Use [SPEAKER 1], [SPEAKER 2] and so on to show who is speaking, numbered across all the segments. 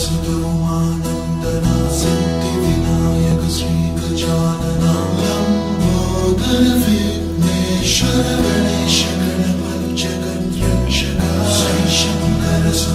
[SPEAKER 1] वसुदेवानन्दना सिद्धिविनायक श्रीगजानना लम्बोदर विघ्नेश्वर गणेश गणपति जगद्रक्षक श्री शङ्कर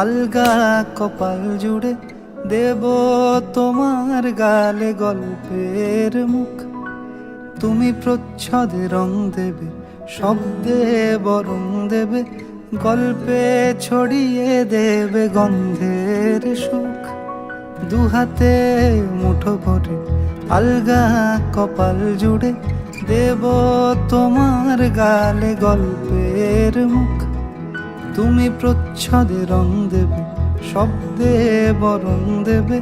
[SPEAKER 2] আলগা কপাল জুড়ে দেব তোমার গালে গল্পের মুখ। তুমি প্রচ্ছদে রং দেবে, শব্দে বরং দেবে, গল্পে ছড়িয়ে দেবে গন্ধের সুখ। দুহাতে মুঠো ভরে আলগা কপাল জুড়ে দেব তোমার গালে গল্পের মুখ। তুমি প্রচ্ছদে রং দেবে, শব্দে বরং দেবে,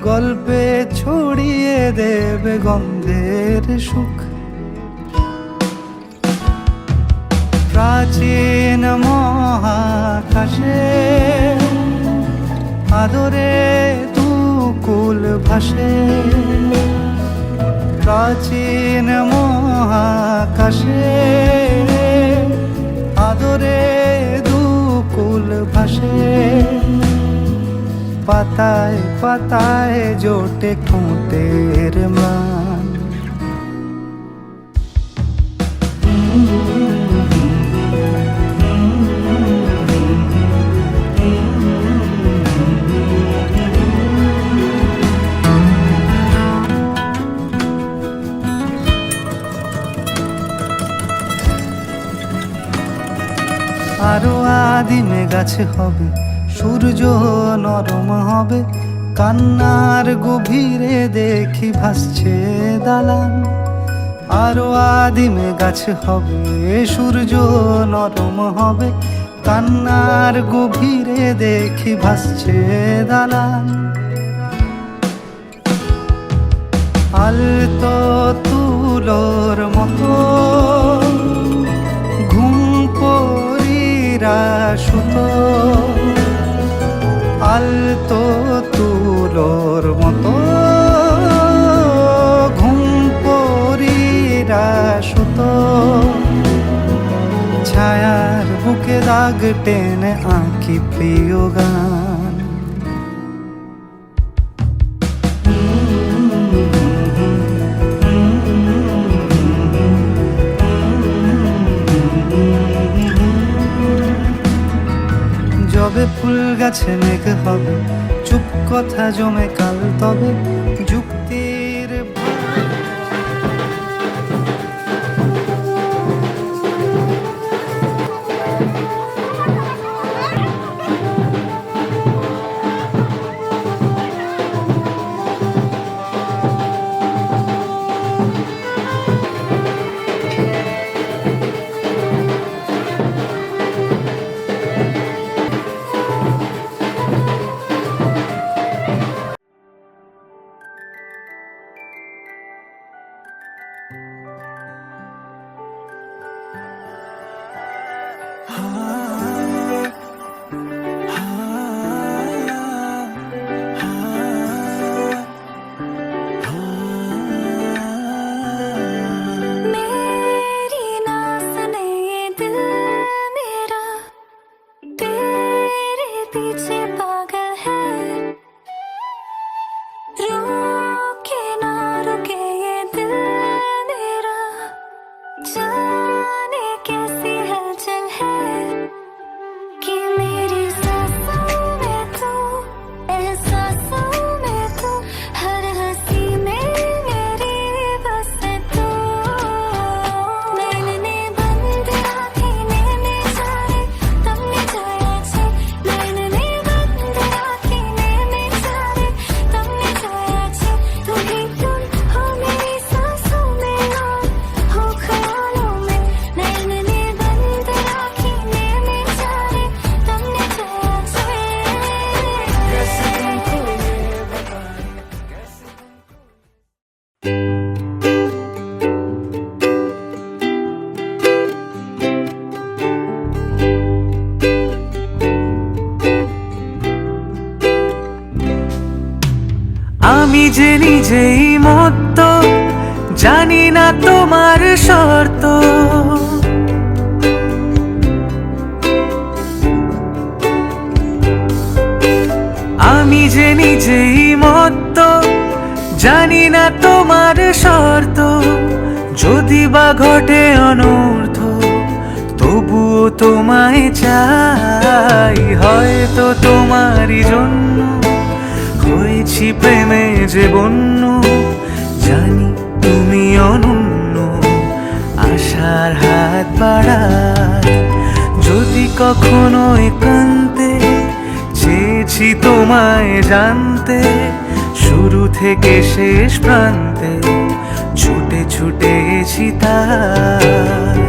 [SPEAKER 2] গল্পে ছড়িয়ে দেবে গন্ধের সুখ। প্রাচীন মহাকাশে আদরে দুকুল ভাসে, প্রাচীন মহাকাশে আদরে দুকুল ভাসে। পাতায় পাতায় জোটে ঠোঁটের ম্লান। আরো আদিমে গাছে হবে, সূর্য নরম হবে, কান্নার গভীরে দেখি ভাসছে দালান। আরো আদিমে গাছে হবে, সূর্য নরম হবে, কান্নার গভীরে দেখি ভাসছে দালান। আলতো তুলোর মতো ঘুম পরীরা সুতো, আলতো তুলোর মতো ঘুম পরীরা সুতো। ছায়ার বুকে দাগ টেনে আঁকি প্রিয় গান। যবে ফুল গাছে মেঘ হবে, চুপ কথা জমে কাল তবে যুক্তির।
[SPEAKER 3] আমি যে নিজেই মত্ত, জানি না তোমার শর্ত। আমি যে নিজেই মত্ত, জানি না তোমার শর্ত। যদি বা ঘটে অনর্থ, তবুও তোমায় চাই, হয়তো তোমারই জন্য হয়েছি প্রেমে যে বন্য। জানি তুমি অনন্য, আশার হাত বাড়ায়। যদি কখনো একান্তে চেয়েছি তোমায় জানতে, শুরু থেকে শেষ প্রান্তে ছুটে ছুটেছি তাই।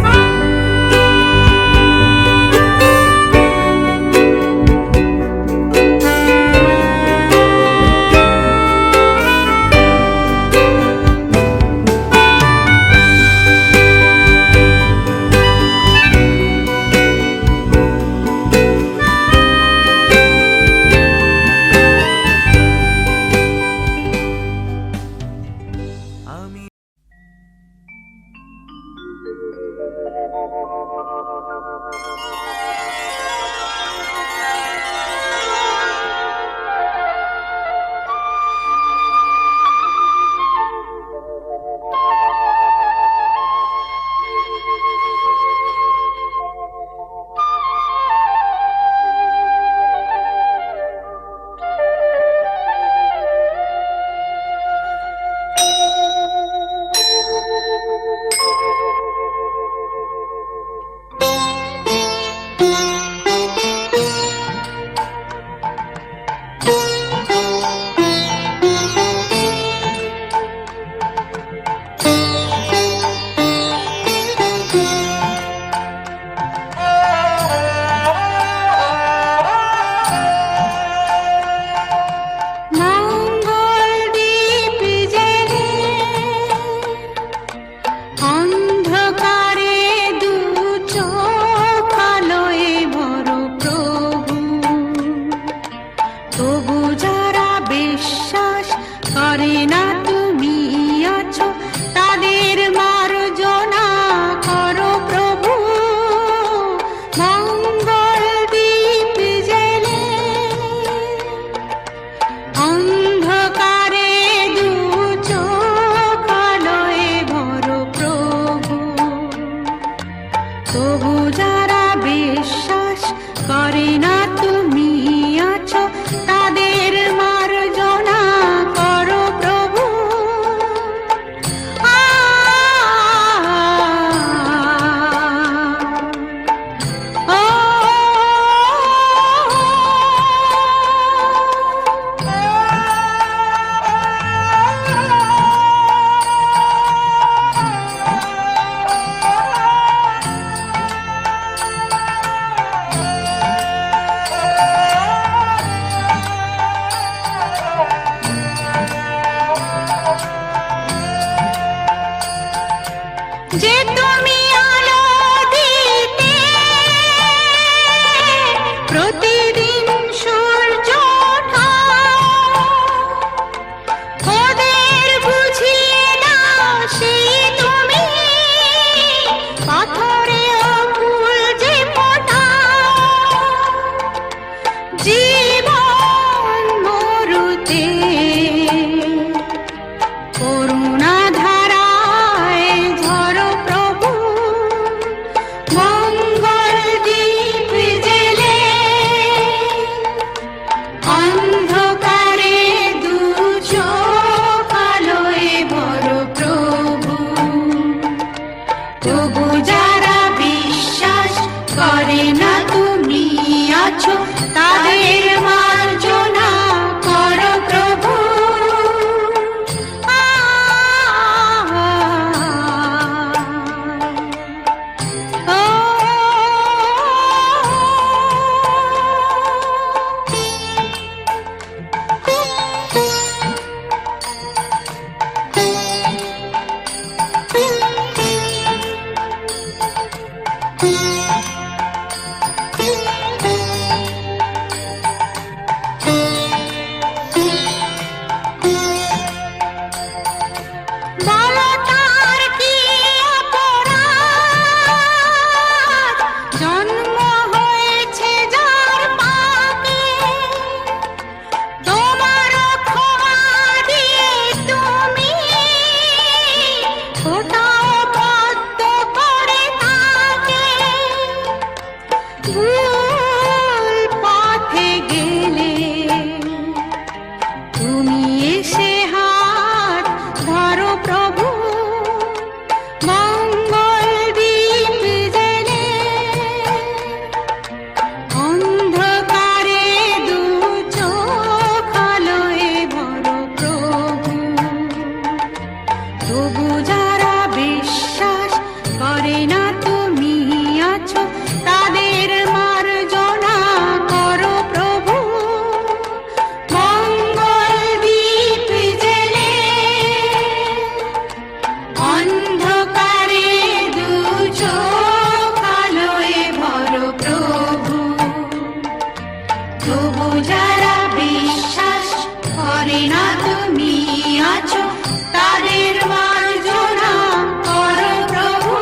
[SPEAKER 3] আমি
[SPEAKER 4] দূরে না তুমি আছো, তাদের মার্জনা করো প্রভু।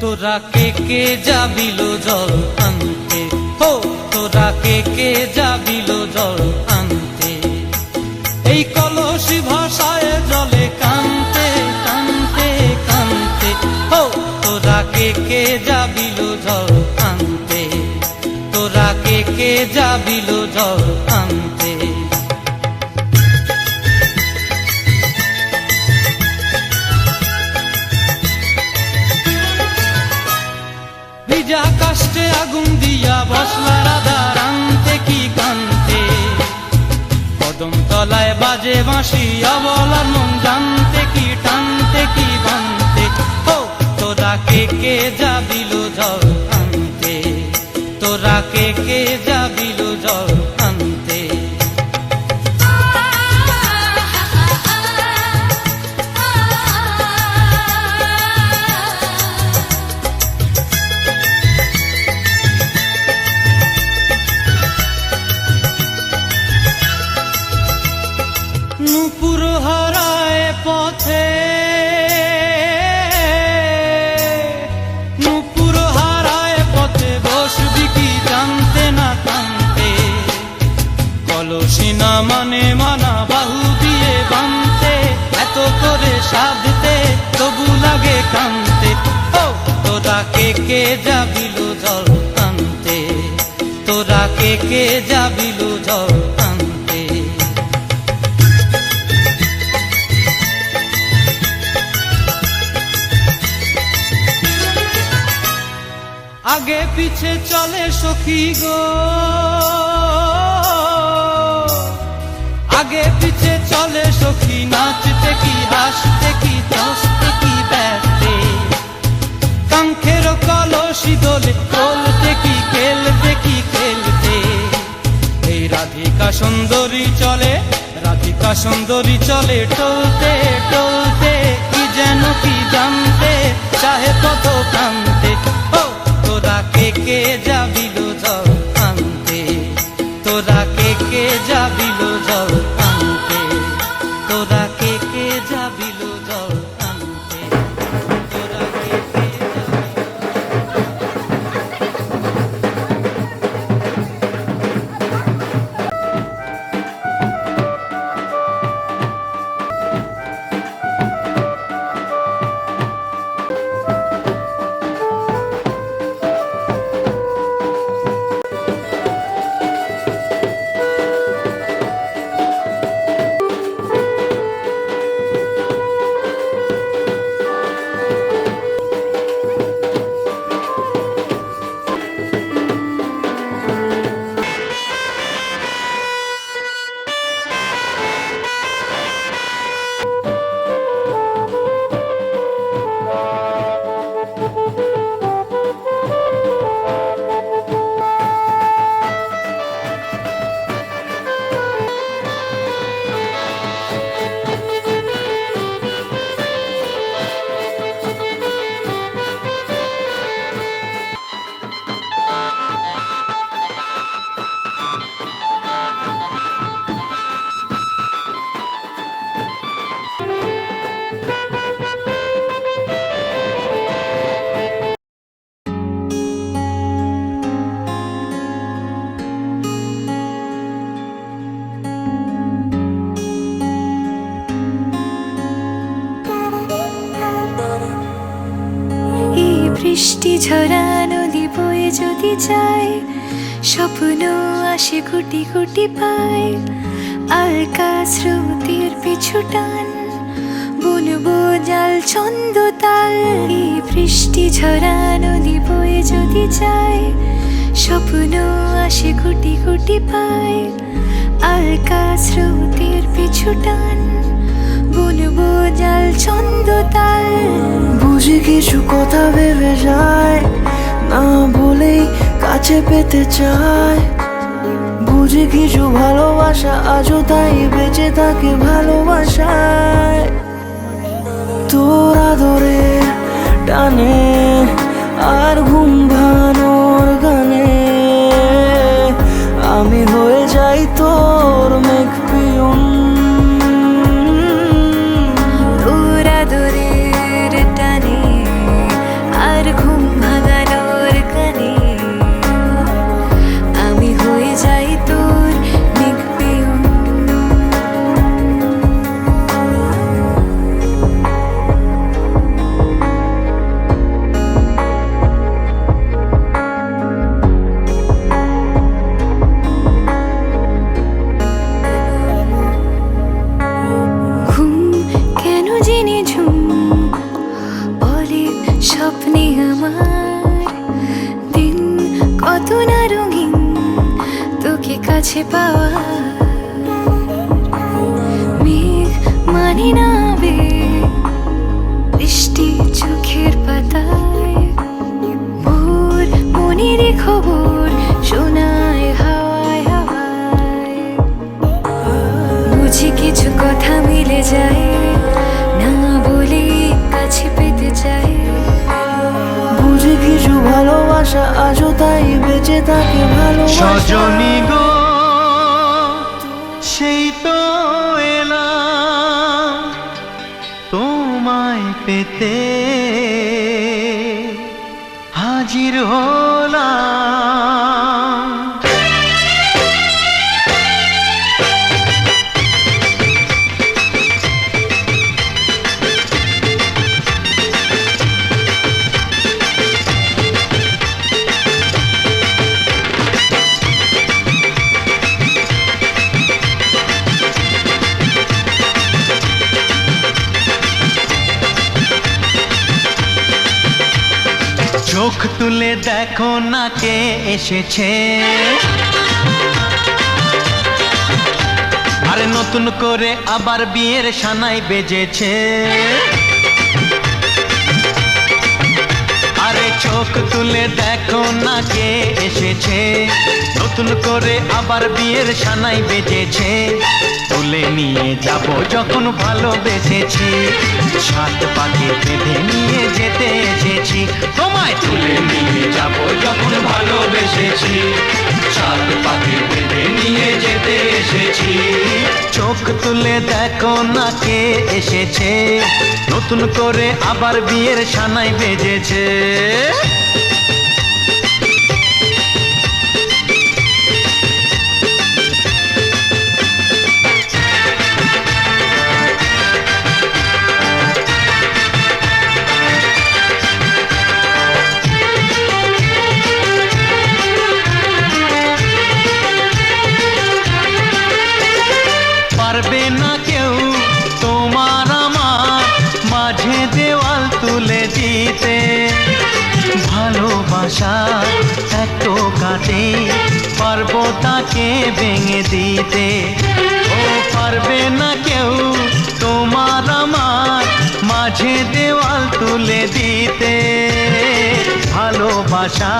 [SPEAKER 3] তোরা কে যাবিল জল আনতে, হো তোরা কে যাবিল জল আনতে, এই কলসি ভাষায় জলে কানতে কানতে কানতে, হো তোরা কে যাবিল জল আনতে, তোরা কে যাবিল জল আনতে। ভিজা কাষ্টে আগুন দিয়া বসলা রাধা রানতে কি কানতে, কদম তলায় বাজে বাঁশি অবলার মন জানতে কি টানতে কি বানতে, ও তোরা কে যাবিল জল আনতে, তোরা কে যাবিল জল আনতে। নূপুর হারায় পথে, নূপুর হারায় পথে বসবি কি জানতে না কানতে, কলসি না মানে মানা বাহু দিয়ে বানতে, এত করে সাধতে তবু লাগে কানতে, ও তোরা কে যাবিল জল আনতে, তোরা কে যাবিল জল আনতে। আগে পিছে চলে সখী গো, আগে পিছে চলে সখী, নাচতে কি হাসতে কি দশতে কি ব্যস্তে, কাঙ্ক্ষের কলসি দোলে চলতে কি খেলতে কি খেলতে, এই রাধিকা সুন্দরী চলে, রাধিকা সুন্দরী চলে টলতে টলতে, কি যেন কি জানতে চাহে কত কান্তে, ও তোরা কে যাবিল জল আনতে, তোরা কে যাবিল জল আনতে, তোরা কে যাবিল জল আনতে, তোরা কে
[SPEAKER 5] বৃষ্টি ঝরা নদী বয়ে যদি যায়, স্বপ্ন আসে গুটি গুটি পায়, আলকা স্রোতের পিছু টান বুনবো জাল ছন্দ তাল। এই বৃষ্টি ঝরা নদী বয়ে যদি যায়, স্বপ্ন আসে গুটি গুটি পায়, আলকা স্রোতের পিছু টান ভেজাল ছন্দ তাল।
[SPEAKER 6] বুঝি কিছু কথা ভেবে যায়, না বলেই কাছে পেতে চায়। বুঝি কিছু ভালোবাসা আজও তাই বেঁচে থাকে ভালোবাসায়। তোর আদরে টানে আর ঘুম ভাঙানোর গানে আমি হয়ে যাই তোর মেঘ পিয়ন।
[SPEAKER 5] তোর আদরের টানে আর ঘুম ভাঙানোর গানে আমি হয়ে যাই তোর মেঘ পিয়ন। ঘুম কেন জেনে ঝুম বলে স্বপ্নে আমার, দিন কত না রঙিন তোকে কাছে পাওয়া। মেঘ মানে না আবেগ, বৃষ্টি চোখের পাতায়, ভোর মনের খবর শোনায় হাওয়ায় হাওয়ায়। বুঝি কিছু কথা মিলে যায়, না বলে কাছে পেতে চাই।
[SPEAKER 6] বুঝি কিছু ভালোবাসা আজও তাই বেঁচে থাকে ভালোবাসা।
[SPEAKER 3] সজনী গো সেই তো এলাম তোমায় পেতে, হাজির হলাম। চোখ তুলে দেখো না কে এসেছে, আরে নতুন করে আবার বিয়ের সানাই বেজেছে। আরে চোখ তুলে দেখো না কে এসেছে, নতুন করে আবার বিয়ের সানাই বেজেছে। তুলে নিয়ে যাব যখন ভালোবেসেছি, সাত পাকে বেঁধে নিয়ে যেতে এসেছি। তোমায় তুলে নিয়ে যাব যখন ভালোবেসেছি, সাত পাকে বেঁধে নিয়ে যেতে এসেছি। চোখ তুলে দেখো না কে এসেছে, নতুন করে আবার বিয়ের সানাই বেজেছে। পারবে না কেউ তোমার আমার মাঝে দেওয়াল তুলে দিতে, ভালোবাসা এত কাটে পারবো তাকে ভেঙে দিতে। ও পারবে না কেউ তোমার আমার মাঝে দেওয়াল তুলে দিতে, ভালোবাসা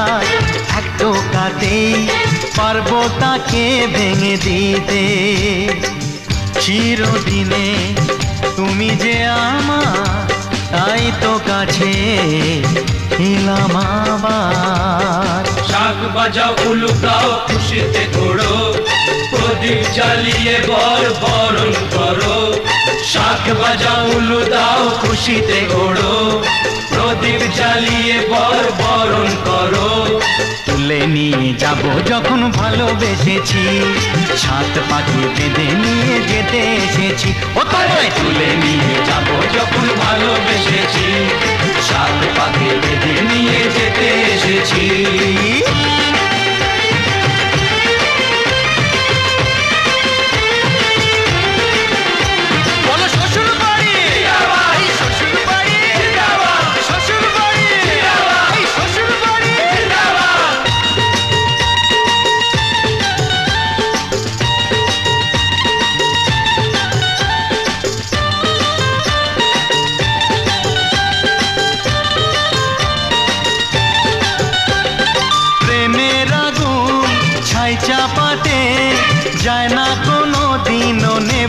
[SPEAKER 3] এত কাটে পারবো তাকে ভেঙে দিতে। চিরদিনে তুমি যে আমার, তাই তো কাছে এলাম আবার।
[SPEAKER 7] শাক বাজাও উলু গাও খুশিতে ঘোড়ো, প্রদীপ জ্বালিয়ে বর বরণ করো। শাক বাজাও উলু দাও খুশিতে ঘোড়ো, প্রদীপ জ্বালিয়ে বর বরণ করো।
[SPEAKER 3] তুলে নিয়ে যাব যখন ভালোবেসেছি, সাত পাখি বেঁধে নিয়ে যেতে এসেছি। ও তোমায়
[SPEAKER 7] তুলে নিয়ে যাব যখন ভালোবেসেছি, সাত পাকে বেঁধে নিয়ে যেতে এসেছি।
[SPEAKER 3] বলো শ্বশুর বাড়ি, এই শ্বশুর বাড়ি, শ্বশুর বাড়ি, এই শ্বশুর বাড়ি।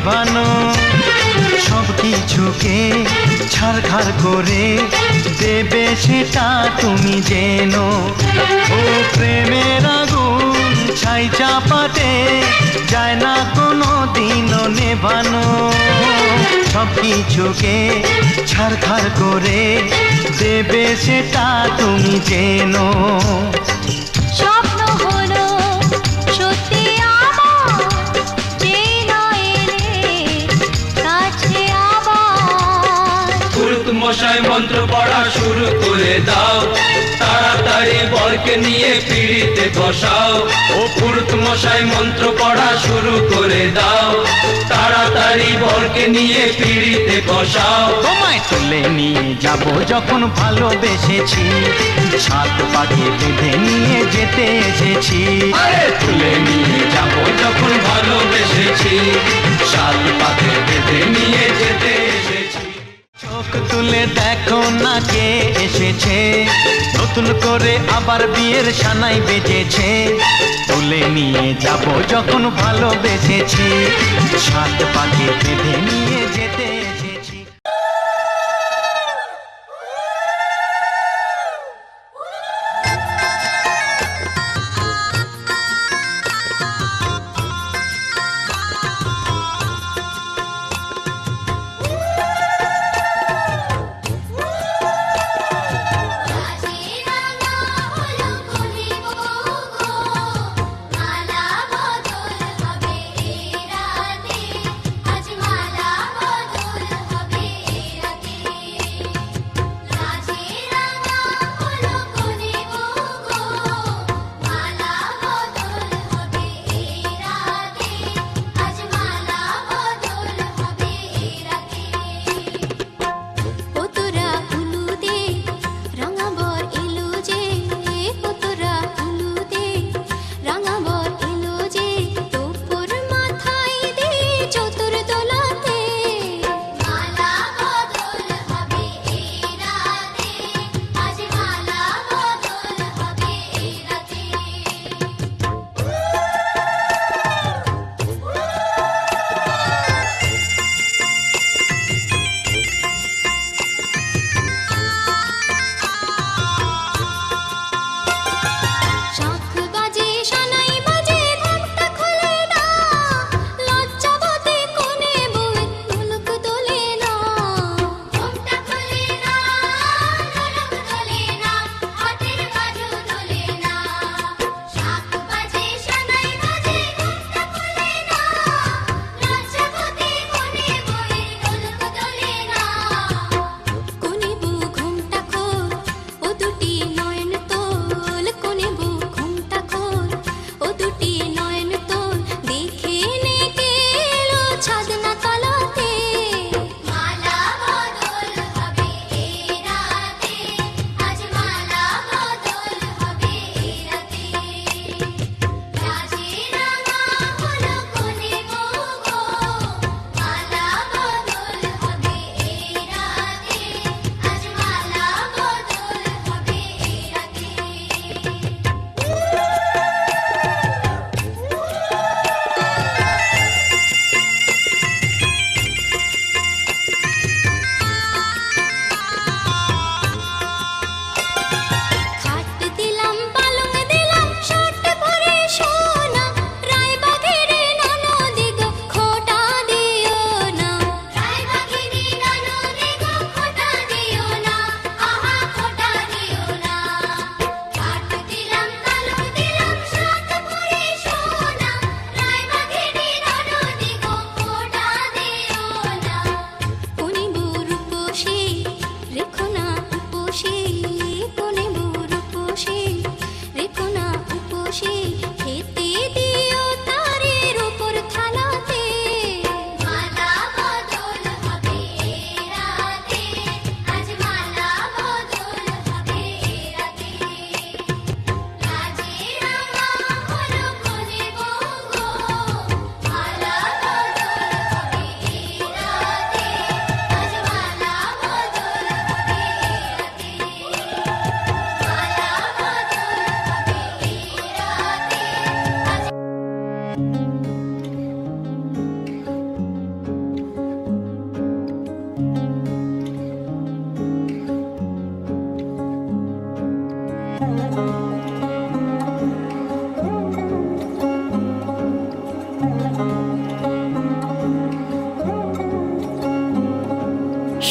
[SPEAKER 3] নেভানো, সব কিছুকে ছাড়খাড় করে দেবে সেটা তুমি জেনো। ও প্রেমের আগুন ছাই চাপাতে যায় না কোনো দিনও নেভানো, সব কিছুকে ছাড়খাড় করে দেবে সেটা তুমি জেনো।
[SPEAKER 5] স্বপ্ন হলো সত্যি আমার, যেই না এলে কাছে আবার।
[SPEAKER 7] পুরুত মশাই মন্ত্র পড়া শুরু করে দাও, তাড়াতাড়ি বরকে নিয়ে পিড়িতে বসাও। ও পুরুত মশাই মন্ত্র পড়া শুরু করে দাও, তাড়াতাড়ি বরকে নিয়ে পিড়িতে বসাও।
[SPEAKER 3] তোমায় তুলে নিয়ে যাব যখন ভালোবেসেছি, সাত পাকে বেঁধে নিয়ে যেতে এসেছি।
[SPEAKER 7] আরে তুলে নিয়ে যাব যখন ভালোবেসেছি, সাত পাকে বেঁধে নিয়ে যেতে এসেছি।
[SPEAKER 3] চোখ তুলে দেখো না কে এসেছে, নতুন করে আবার বিয়ের সানাই বেজেছে। তুলে নিয়ে যাব যখন ভালোবেসেছি, সাত পাকে বেঁধে নিয়ে যেতে এসেছি।
[SPEAKER 8] মালা বদল হবে এই রাতে, আজ মালা বদল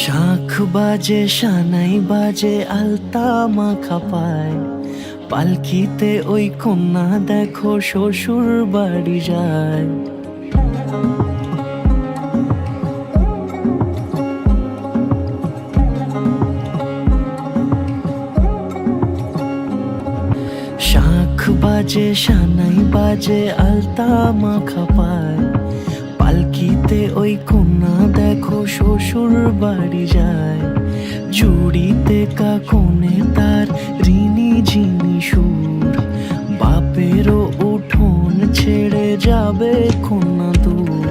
[SPEAKER 6] শাঁখ বাজে সানাই বাজে আলতা মাখা পায়, পালকিতে ওই কন্যা দেখো শ্বশুর বাড়ি যায়। শাঁখ বাজে সানাই বাজে আলতা মাখা পায়, পালকিতে ওই কন্যা দেখো শ্বশুর বাড়ি যায়। জুড়িতে কাকনে তার ঋণী ঝিনি সুর, বাপেরও উঠোন ছেড়ে যাবে কন্যা দূর।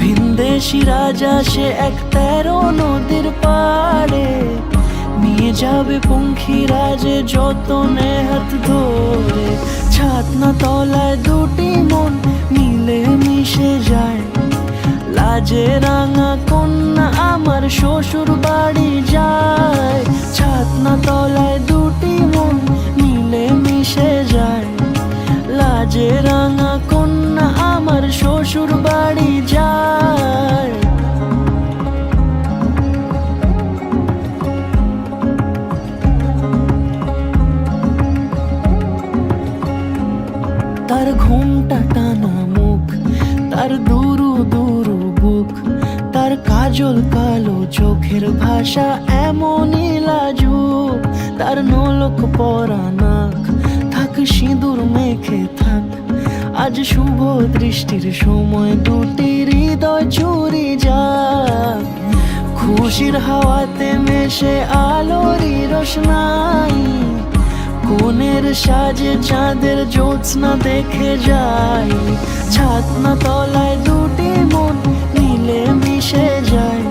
[SPEAKER 6] ভিনদেশি রাজা সে এক 13 নদীর পাড়ে, নিয়ে যাবে পঙ্খী রাজে যতনে হাত ধরে। ছাতনা তলায় দুটি মন মিলে মিশে যায়, লাজে রাঙা কন্যা আমার শ্বশুর বাড়ি যায়। ছাতনা তলায় দুটি মন মিলে মিশে যায়, লাজে রাঙা কন্যা আমার শ্বশুর বাড়ি যায়। তার ঘুমটা টানা মুখ, তার দুরু দুরু বুক, তার কাজল কালো চোখের ভাষা এমনই লাজুক। তার নলক পরা নাক, থাক সিঁদুর মেখে থাক, আজ শুভ দৃষ্টির সময় দুটি হৃদয় চুরি যাক। খুশির হাওয়াতে মেশে আলোরই রোশনাই, কোণের সাজে চাঁদের জ্যোৎস্না দেখে যাই। ছাতনা তলায় দুটি মন মিলে মিশে যায়,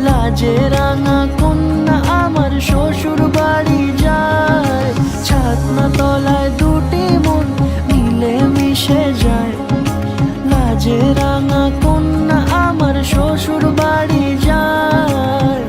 [SPEAKER 6] লাজে রাঙা কন্যা আমার শ্বশুর বাড়ি যায়। ছাতনা তলায় দুটি মন মিলে মিশে যায়, লাজে রাঙা কন্যা আমার শ্বশুর বাড়ি যায়।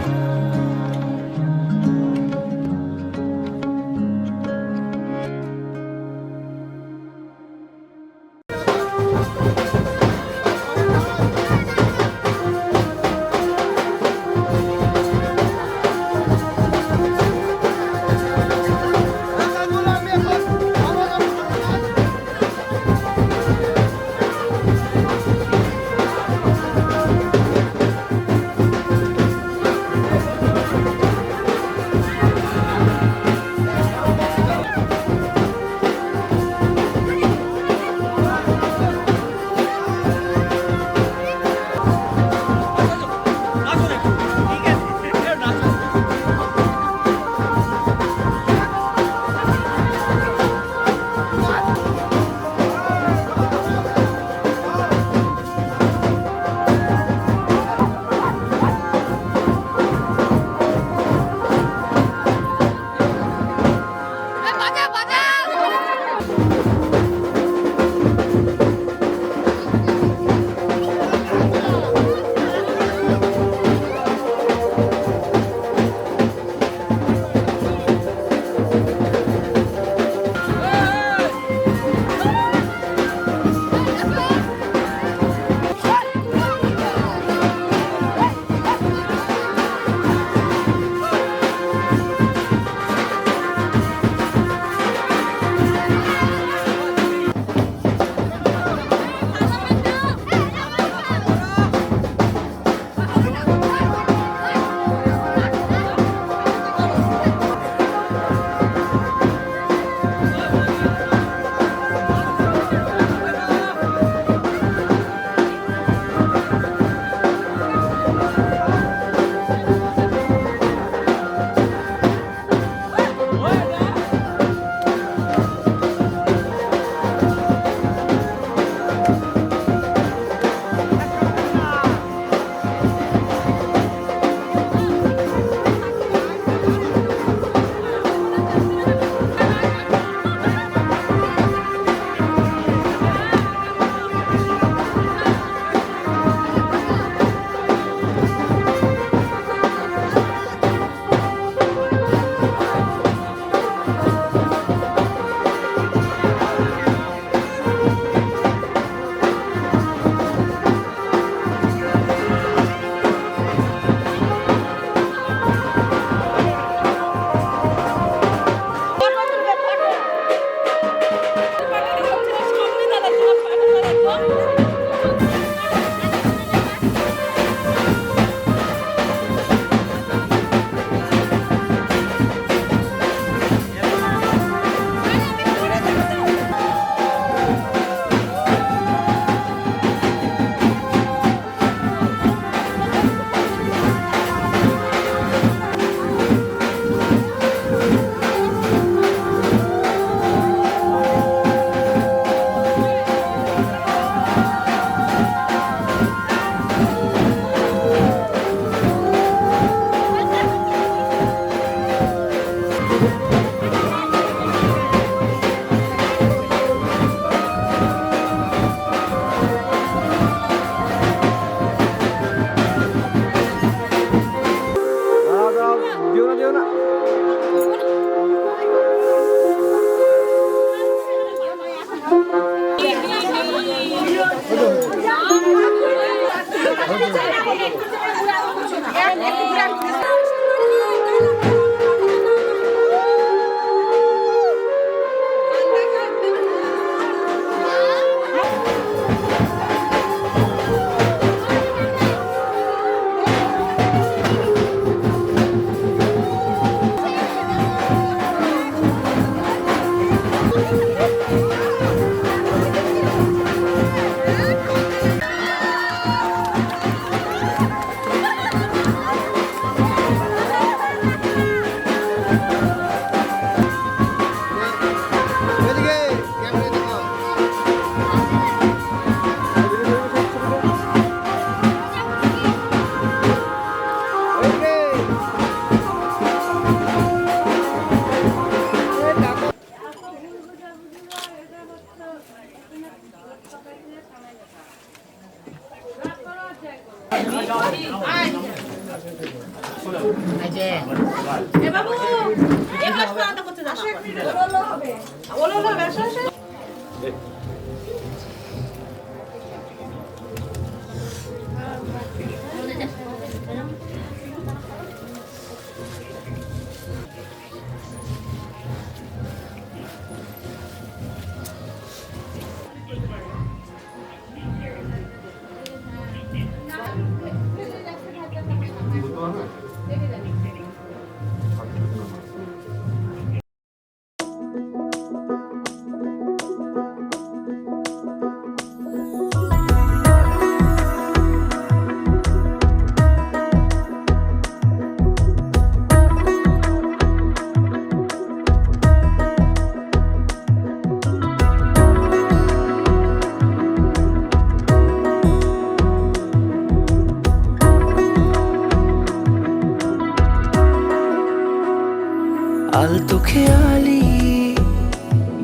[SPEAKER 6] আলতো খেয়ালি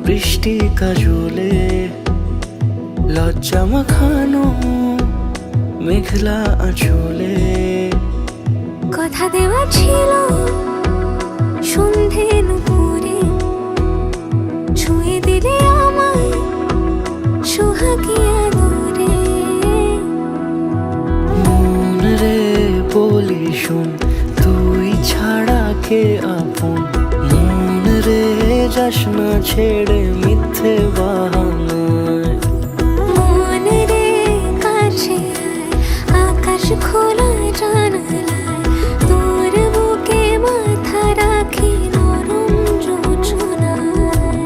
[SPEAKER 6] বৃষ্টি কাজলে লজ্জা মাখানো মেঘলা আঁচলে
[SPEAKER 5] কথা দেওয়া ছিল সন্ধে নুপুরে ছুঁয়ে দিলে আমায় সোহাগী আদরে
[SPEAKER 6] মন রে বলি শোন তুই ছাড়া কে আপন মন রে যাস না ছেড়ে মিথ্যে বাহানায়
[SPEAKER 5] মন রে কাছে আয় আকাশ খোলা জানালায় তোর বুকে মাথা রাখি নরম যোজনায়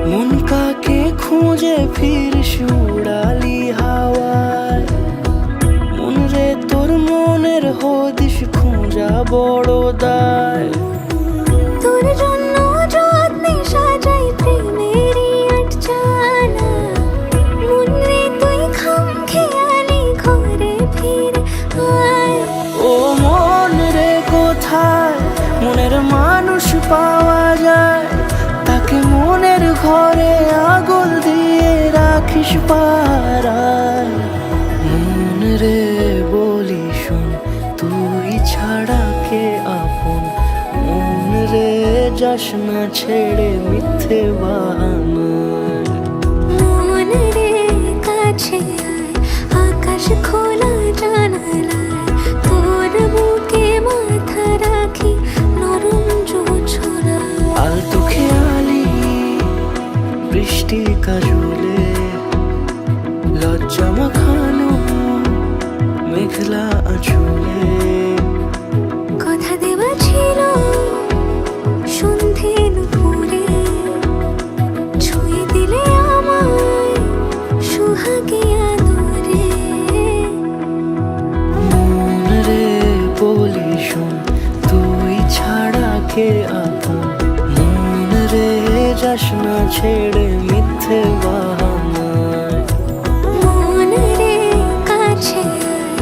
[SPEAKER 6] মন কাকে খুঁজে ফিরিস উড়ালি হাওয়ায় মন রে তোর মনের হদিস খোঁজা বড় দায়
[SPEAKER 5] তোর জন্য যত্নে সাজাই প্রেমেরই আটচালা মন রে তুই খাম খেয়ালি ঘরে ফিরে আয়
[SPEAKER 6] ও মন রে কোথায় মনের মানুষ পাওয়া যায় তাকে মনের ঘরে আগুন দিয়ে রাখিস পাড়ায় মন রে বলি শোন তুই ছাড়া কে আপন মন রে যাস না ছেড়ে মিথ্যে বাহানায়
[SPEAKER 5] মন রে কাছে আয় আকাশ খোলা জানালায় তোর বুকে মাথা রাখি নরম যোজনায়
[SPEAKER 6] আলতো খেয়ালি বৃষ্টি কাজলে লজ্জা মাখানো মেঘলা আঁচলে
[SPEAKER 5] কথা দেওয়া ছিল সন্ধে নুপুরে ছুঁয়ে দিলে আমায় সোহাগী আদরে
[SPEAKER 6] মন রে বলি শোন তুই ছাড়া কে আপন মন রে যাস না ছেড়ে মিথ্যে বাহানায়
[SPEAKER 5] মন রে কাছে আয়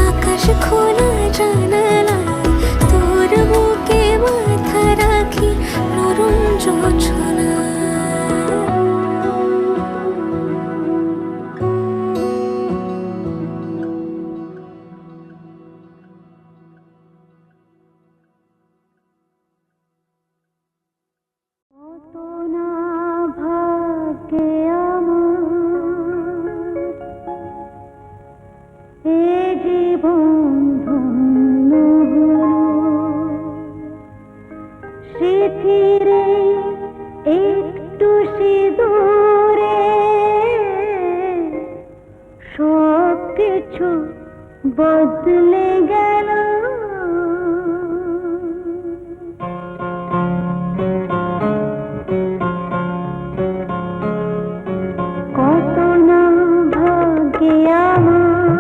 [SPEAKER 5] আকাশ খোলা জানালায় তোর বুকে মাথা রাখি নরম জোছনা।
[SPEAKER 4] একটু সিঁদুরে সব কিছু বদলে গেল। কত না ভাগ্যে আমার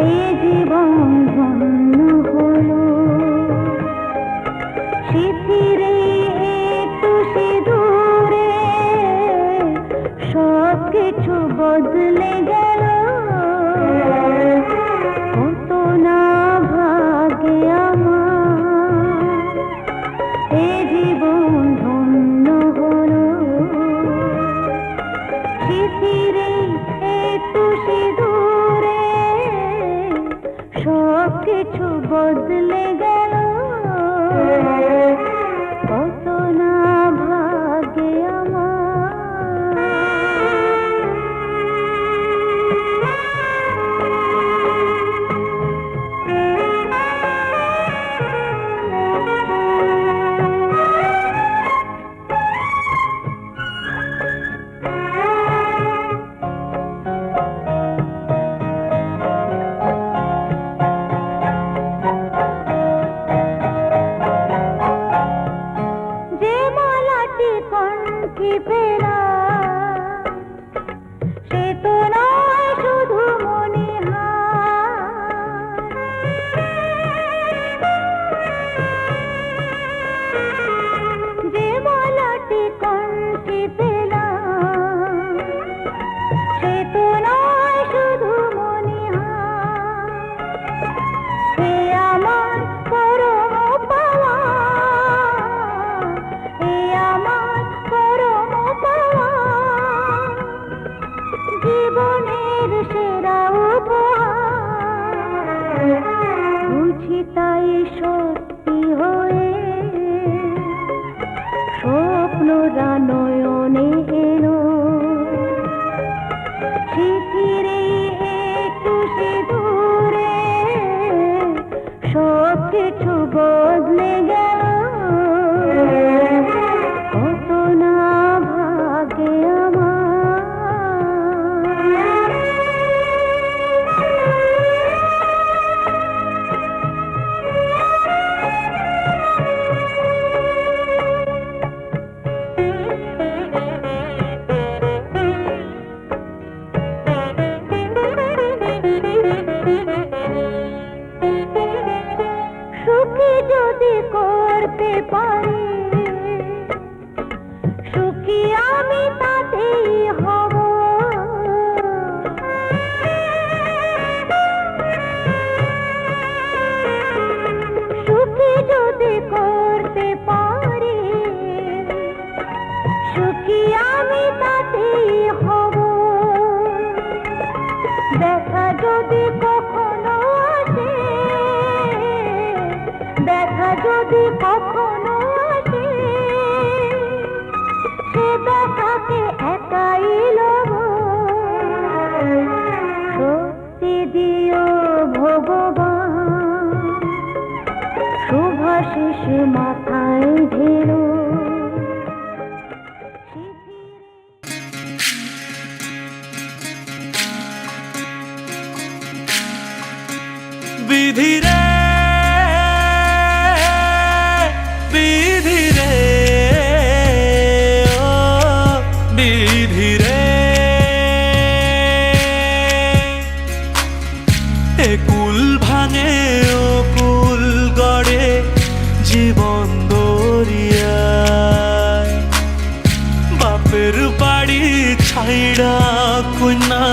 [SPEAKER 4] এ জীবন ধন্য হলো। সিঁথিরে একটু সিঁদুরে সব কিছু বদলে গেল। কত না ভাগ্যে আমার এ জীবন ধন্য হলো। সিঁথিরে একটু সিঁদুরে সব কিছু বদলে গেল। কত না ভাগ্যে আমার। যে মালাটি কণ্ঠে পেলাম সে তো নয় শুধু মণিহার। যে মালাটি কণ্ঠে পেলাম সে তো নয় শুধু মণিহার। এ আমার পরম পাওয়া, এ আমার পরম পাওয়া, জীবনের সেরা উপহার। বুঝি তাই সত্যি হয়ে স্বপ্নরা নয়নে এলো। সিঁথিরে একটু সিঁদুরে সব কিছু বদলে গেল। কত না ভাগ্যে আমার। সুখী যদি করতে পারি সুখী আমি তাতেই হব। সুখী যদি করতে পারি সুখী আমি তাতেই হব। দেখা যদি কখনো আসে, দেখা যদি কখনো আসে, সে দেখাকে একাই লব। শক্তি দিও ভগবান, শুভাশিস মাথায় ঢেলো।
[SPEAKER 6] বিধি রে, বিধি রে, ও বিধি রে। এ কুল ভাঙে ও কুল গড়ে জীবন দরিয়ায়। বাপের বাড়ি ছাইড়া কন্যা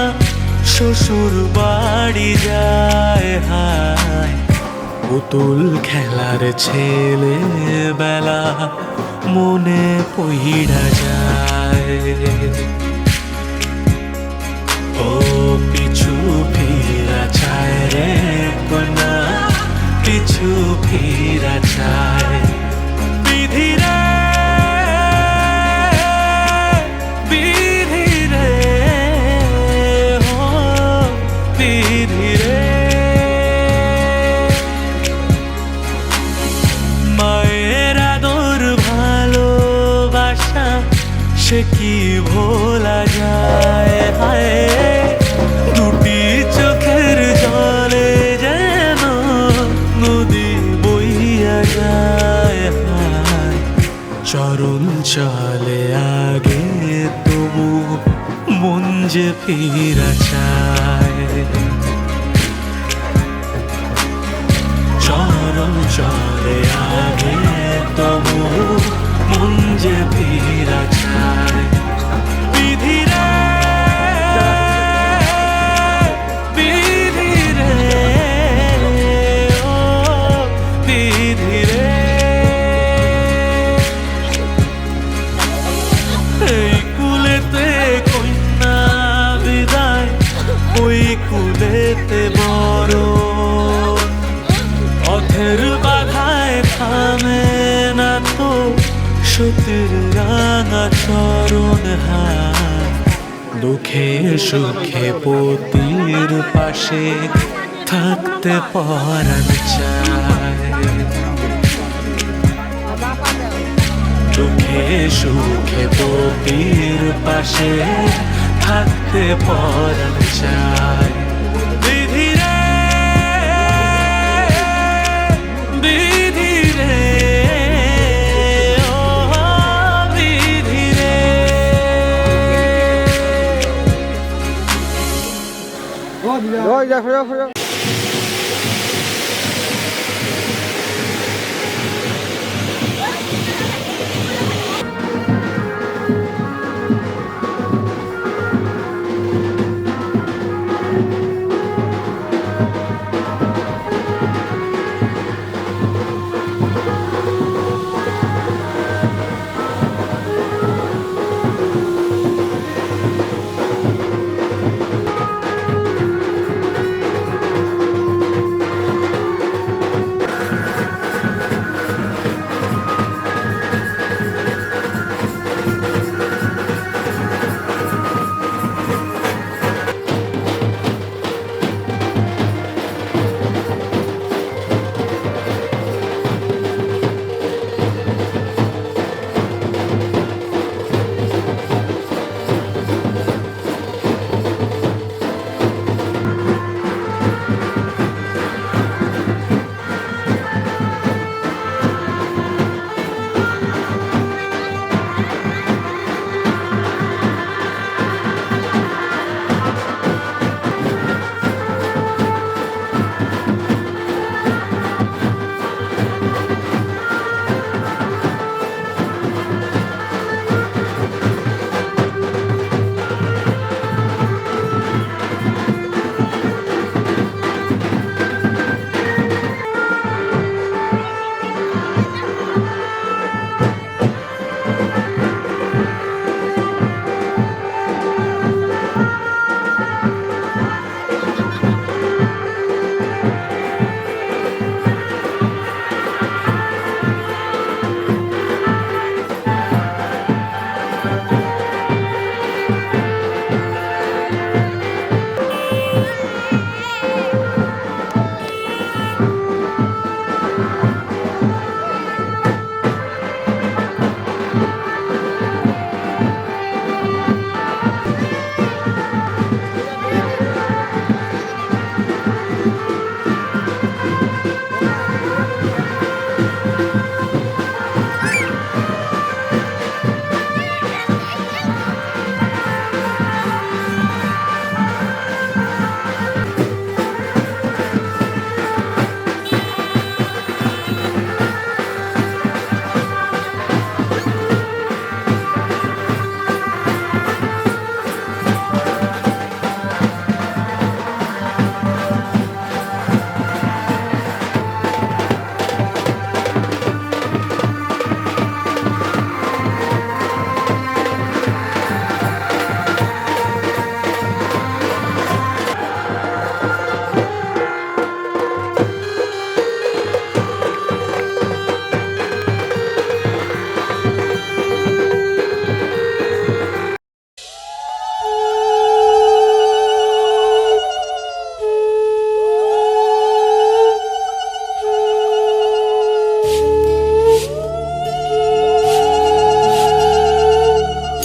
[SPEAKER 6] শ্বশুর বাড়ি যায়। হায়
[SPEAKER 1] পুতুল খেলার ছেলেবেলা মনে পইড়া যায়। ও পিছু ফিরা চায় রে কোনা, পিছু ফিরা চায়। বিধি রে, বিধি রে, ও বিধি রে। মায়ের আদর ভালোবাসা সে কি ভোলা যায়। হায় দুটি চোখের জলে যেন নদী বইয়া যায়। হায় চরণ চলে আগে তবু মন যে ফিরা চায়। চরণ চলে আগে তবু মন যে ফিরা চায়। বিধি রে, বিধি রে, ও বিধি রে। এই কুলেতে কন্যা বিদায়, ওই কুলেতে বড়। পথের বাধায় থামে না তো সতীর রাঙা চরণ। হায় দুঃখে সুখে পতির পাশে থাকতে পরাণ চায়। দুঃখে সুখে পতির পাশে থাকতে পরাণ চায়। বিধি রে, বিধি রে, ও বিধি রে।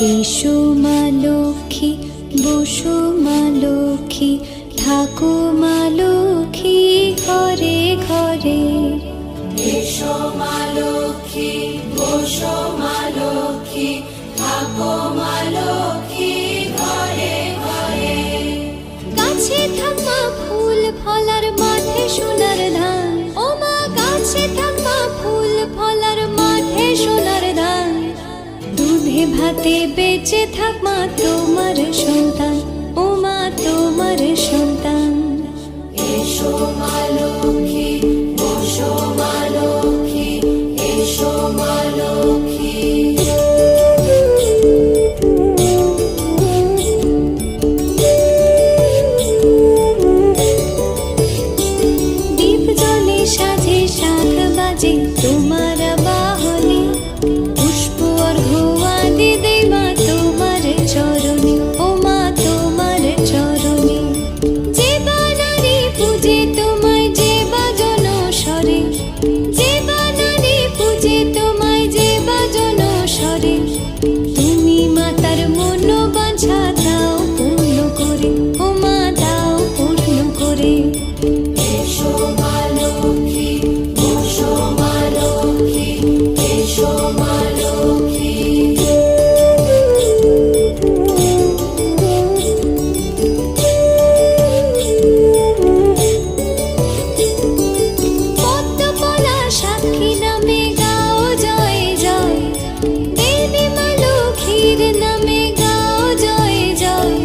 [SPEAKER 5] এসো মা লক্ষ্মী, বসো মা লক্ষ্মী, থাকো মা লক্ষ্মী ঘরে ঘরে। এসো মা লক্ষ্মী, বসো মা লক্ষ্মী, থাকো মা লক্ষ্মী ঘরে ঘরে। গাছে থাকা ফুল ফলার মাঠে সোনার ধান, ও মা গাছে থাকা ফুল ফলার মাঠে সোনার ধান। দুধে ভাতে বেঁচে থাক মা তোমার সন্তান, ও মা তোমার সন্তান। এসো মা লক্ষ্মী, বসো মা লক্ষ্মী, এসো মা লক্ষ্মী। দীপ জলে সাজে শাখ বাজে তোমার বাহনে, পুষ্প অর্ঘ্য আদি দেই মা তোমার চরণে, ও মা তোমার চরণে। যে বানারে পূজে তোমায় যে বাজন স্বরে, যে বানারে পূজে তোমায় যে বাজন স্বরে। তুমি মাতার মন বাঞ্ছা দাও পূর্ণ করে, ও মা দাও পূর্ণ করে। এসো মা লক্ষ্মী, বসো মা লক্ষ্মী, এসো মা লক্ষ্মী। পদ্মপলা সাক্ষী নামে গাও জয় জয়, দেবী মা লক্ষ্মীর নামে গাও জয় জয়।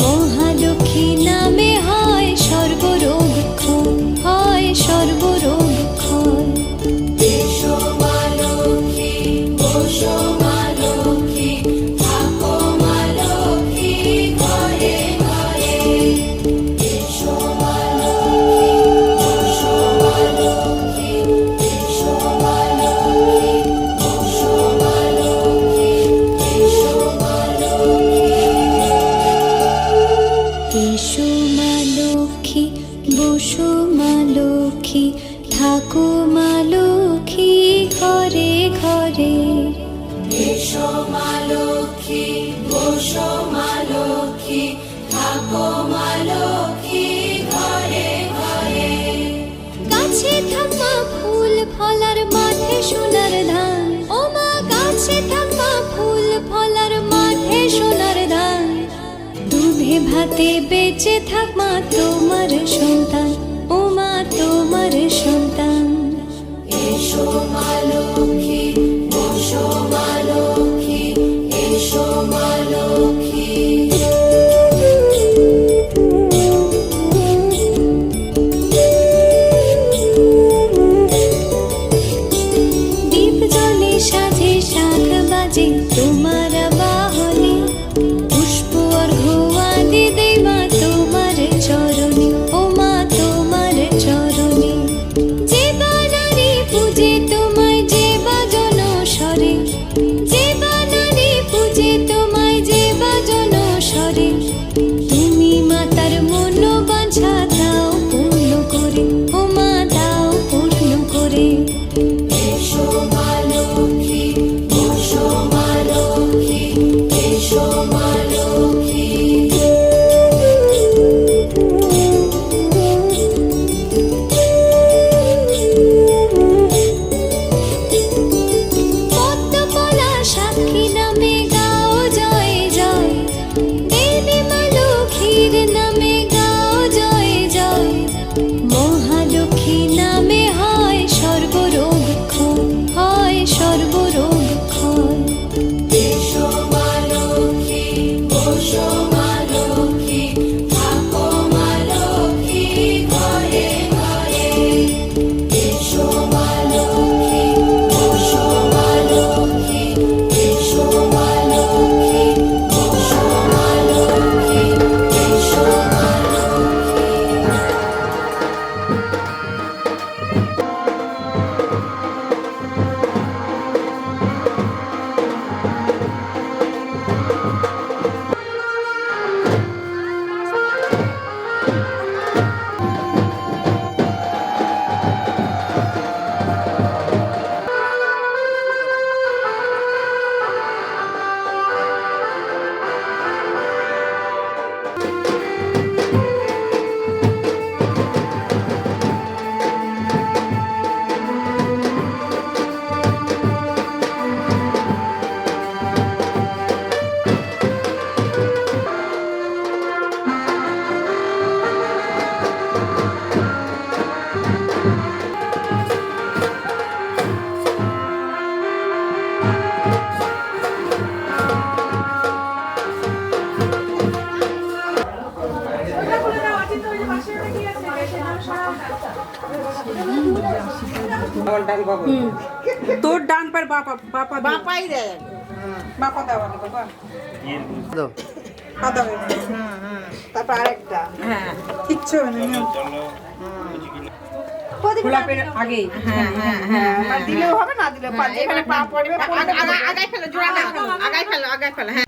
[SPEAKER 5] মহালক্ষ্মী নামে হয় সর্বরোগ ক্ষয়, হয় সর্বরোগ ক্ষয়। এসো মা লক্ষ্মী, বসো মা লক্ষ্মী, থাকো মা লক্ষ্মী ঘরে ঘরে। এসো মা লক্ষ্মী, বসো মা লক্ষ্মী, এসো মা লক্ষ্মী, বসো মা লক্ষ্মী, এসো মা লক্ষ্মী। এসো মা লক্ষ্মী, বসো মা লক্ষ্মী, থাকো মা লক্ষ্মী ঘরে ঘরে। এসো মা লক্ষ্মী, বসো মা লক্ষ্মী, থাকো মা লক্ষ্মী ঘরে ঘরে। গাছে থাকা ফুল ফলার মাঠে সোনার ধান, ও মা গাছে থাকা ফুল ফলার মাঠে সোনার ধান। দুধে ভাতে বেঁচে থাক মা তোমার সন্তান, ও মা তোমার সন্তান। এসো মা লক্ষ্মী, বসো মা লক্ষ্মী, এসো মা লক্ষ্মী। দীপ জলে সাজে শাখ বাজে তোমার বাহনে, পুষ্প অর্ঘ্য আদি দেই মা তোমার চরণে, ও মা তোমার চরণে। যে বানারে পূজে তোমায় যে
[SPEAKER 8] তোর ডান পার বাপা বাপা
[SPEAKER 9] বাপাই দেয়
[SPEAKER 8] বাপা দেওয়া বাবা
[SPEAKER 2] দাও।
[SPEAKER 8] আদা তারপর আরেকটা
[SPEAKER 9] হ্যাঁ
[SPEAKER 8] কিচ্ছু হবে না নিও। গোলাপের আগে
[SPEAKER 9] দিলেও হবে না দিলেও যেখানে পা পড়বে আগায় ফেলো জোড়া না আগায় ফেলো হ্যাঁ